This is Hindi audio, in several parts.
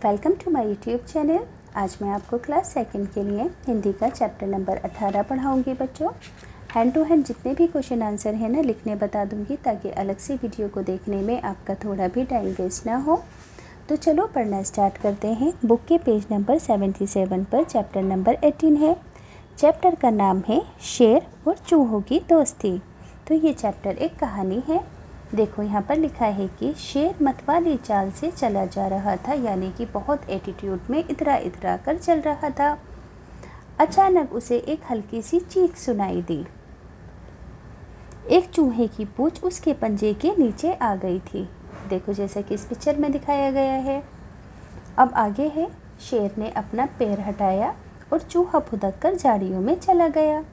Welcome to my YouTube channel. आज मैं आपको क्लास सेकंड के लिए हिंदी का चैप्टर नंबर 18 पढ़ाऊंगी बच्चों। हैंड टू हैंड जितने भी क्वेश्चन आंसर हैं ना लिखने बता दूंगी, ताकि अलग से वीडियो को देखने में आपका थोड़ा भी टाइम वेस्ट ना हो। तो चलो पढ़ना स्टार्ट करते हैं। बुक के पेज नंबर 77 पर चैप्टर नंबर 18 है। चैप्टर का नाम है शेर और चूहों की दोस्ती। तो ये चैप्टर एक कहानी है। देखो यहाँ पर लिखा है कि शेर मतवाली चाल से चला जा रहा था, यानी कि बहुत एटीट्यूड में इतरा इतरा कर चल रहा था। अचानक उसे एक हल्की सी चीख सुनाई दी। एक चूहे की पूंछ उसके पंजे के नीचे आ गई थी। देखो जैसा कि इस पिक्चर में दिखाया गया है। अब आगे है, शेर ने अपना पैर हटाया और चूहा फुदक कर झाड़ियों में चला गया।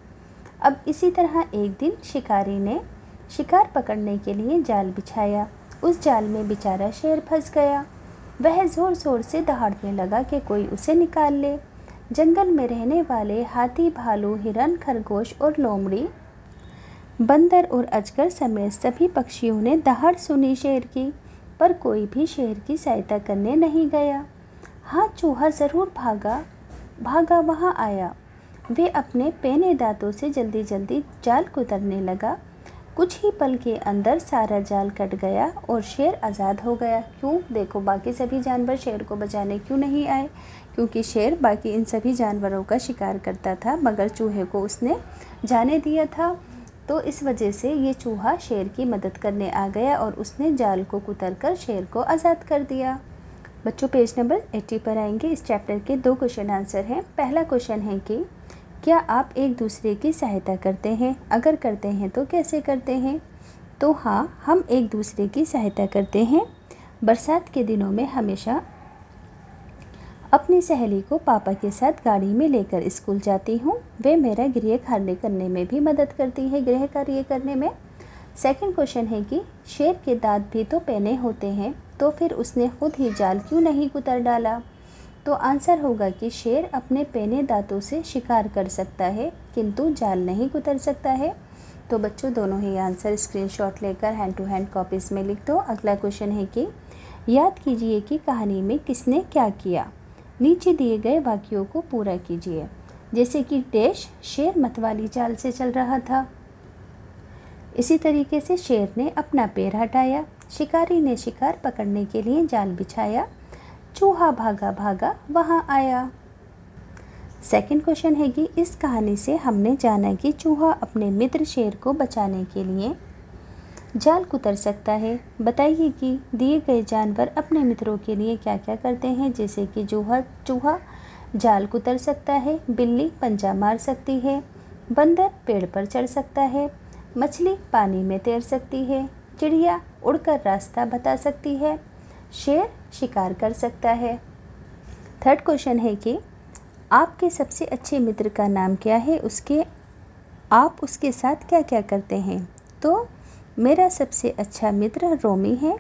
अब इसी तरह एक दिन शिकारी ने शिकार पकड़ने के लिए जाल बिछाया। उस जाल में बेचारा शेर फंस गया। वह ज़ोर ज़ोर से दहाड़ने लगा कि कोई उसे निकाल ले। जंगल में रहने वाले हाथी, भालू, हिरन, खरगोश और लोमड़ी, बंदर और अजगर समेत सभी पक्षियों ने दहाड़ सुनी शेर की, पर कोई भी शेर की सहायता करने नहीं गया। हाँ, चूहा ज़रूर भागा वहाँ आया। वे अपने पैने दांतों से जल्दी जल्दी जाल कुतरने लगा। कुछ ही पल के अंदर सारा जाल कट गया और शेर आज़ाद हो गया। क्यों? देखो बाकी सभी जानवर शेर को बचाने क्यों नहीं आए? क्योंकि शेर बाकी इन सभी जानवरों का शिकार करता था, मगर चूहे को उसने जाने दिया था। तो इस वजह से ये चूहा शेर की मदद करने आ गया और उसने जाल को कुतर कर शेर को आज़ाद कर दिया। बच्चों पेज नंबर 80 पर आएंगे। इस चैप्टर के 2 क्वेश्चन आंसर हैं। पहला क्वेश्चन है कि क्या आप एक दूसरे की सहायता करते हैं? अगर करते हैं तो कैसे करते हैं? तो हाँ, हम एक दूसरे की सहायता करते हैं। बरसात के दिनों में हमेशा अपनी सहेली को पापा के साथ गाड़ी में लेकर स्कूल जाती हूँ। वे मेरा गृह कार्य करने में भी मदद करती है, गृह कार्य करने में। सेकंड क्वेश्चन है कि शेर के दांत भी तो पैने होते हैं, तो फिर उसने खुद ही जाल क्यों नहीं कुतर डाला? तो आंसर होगा कि शेर अपने पैने दांतों से शिकार कर सकता है, किंतु जाल नहीं कुतर सकता है। तो बच्चों दोनों ही आंसर स्क्रीनशॉट लेकर हैंड टू हैंड कॉपीज़ में लिख दो। अगला क्वेश्चन है कि याद कीजिए कि कहानी में किसने क्या किया। नीचे दिए गए वाक्यों को पूरा कीजिए। जैसे कि डैश शेर मतवाली चाल से चल रहा था। इसी तरीके से शेर ने अपना पैर हटाया। शिकारी ने शिकार पकड़ने के लिए जाल बिछाया। चूहा भागा भागा वहाँ आया। सेकंड क्वेश्चन है कि इस कहानी से हमने जाना कि चूहा अपने मित्र शेर को बचाने के लिए जाल कुतर सकता है। बताइए कि दिए गए जानवर अपने मित्रों के लिए क्या क्या करते हैं। जैसे कि चूहा जाल कुतर सकता है, बिल्ली पंजा मार सकती है, बंदर पेड़ पर चढ़ सकता है, मछली पानी में तैर सकती है, चिड़िया उड़कर रास्ता बता सकती है, शेर शिकार कर सकता है। थर्ड क्वेश्चन है कि आपके सबसे अच्छे मित्र का नाम क्या है, आप उसके साथ क्या क्या करते हैं। तो मेरा सबसे अच्छा मित्र रोमी है।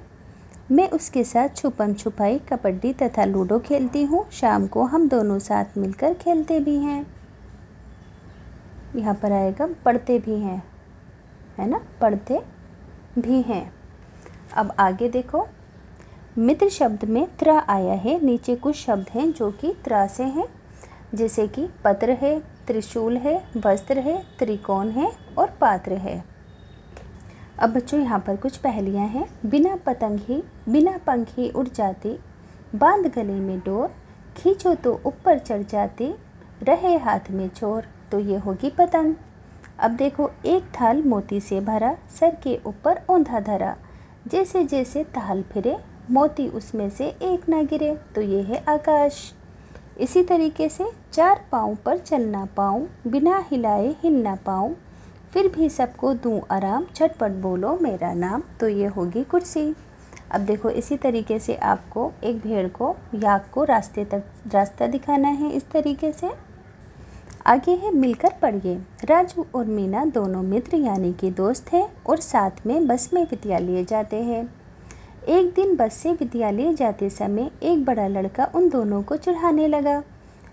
मैं उसके साथ छुपम छुपाई, कबड्डी तथा लूडो खेलती हूँ। शाम को हम दोनों साथ मिलकर खेलते भी हैं। यहाँ पर आएगा पढ़ते भी हैं, है ना, पढ़ते भी हैं। अब आगे देखो, मित्र शब्द में त्रा आया है। नीचे कुछ शब्द हैं जो कि त्रा से हैं, जैसे कि पत्र है, त्रिशूल है, वस्त्र है, त्रिकोण है और पात्र है। अब बच्चों यहाँ पर कुछ पहेलियाँ हैं। बिना पंख ही उड़ जाती, बांध गले में डोर, खींचो तो ऊपर चढ़ जाती, रहे हाथ में चोर। तो ये होगी पतंग। अब देखो, एक थाल मोती से भरा, सर के ऊपर औंधा धरा, जैसे जैसे ताल फिरे, मोती उसमें से एक ना गिरे। तो ये है आकाश। इसी तरीके से 4 पाँव पर चलना पाऊँ, बिना हिलाए हिल ना पाऊँ, फिर भी सबको दूँ आराम, झटपट बोलो मेरा नाम। तो ये होगी कुर्सी। अब देखो, इसी तरीके से आपको एक भेड़ को, याक को रास्ता दिखाना है। इस तरीके से आगे है, मिलकर पढ़िए। राजू और मीना दोनों मित्र यानी कि दोस्त हैं और साथ में बस में विद्यालय जाते हैं। एक दिन बस से विद्यालय जाते समय एक बड़ा लड़का उन दोनों को चिढ़ाने लगा।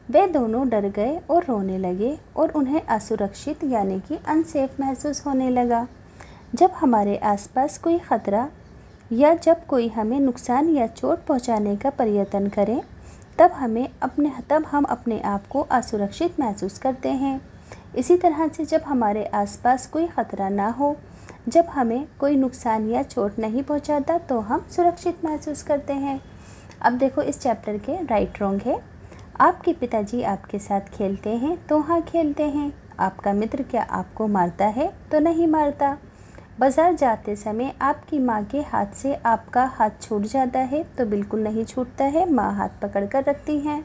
वे दोनों डर गए और रोने लगे और उन्हें असुरक्षित यानी कि अनसेफ महसूस होने लगा। जब हमारे आसपास कोई ख़तरा या जब कोई हमें नुकसान या चोट पहुंचाने का प्रयत्न करे तब हम अपने आप को असुरक्षित महसूस करते हैं। इसी तरह से जब हमारे आसपास कोई ख़तरा ना हो, जब हमें कोई नुकसान या चोट नहीं पहुंचाता, तो हम सुरक्षित महसूस करते हैं। अब देखो इस चैप्टर के राइट रॉन्ग है। आपके पिताजी आपके साथ खेलते हैं तो हाँ खेलते हैं। आपका मित्र क्या आपको मारता है तो नहीं मारता। बाज़ार जाते समय आपकी माँ के हाथ से आपका हाथ छूट जाता है तो बिल्कुल नहीं छूटता है, माँ हाथ पकड़ कर रखती हैं।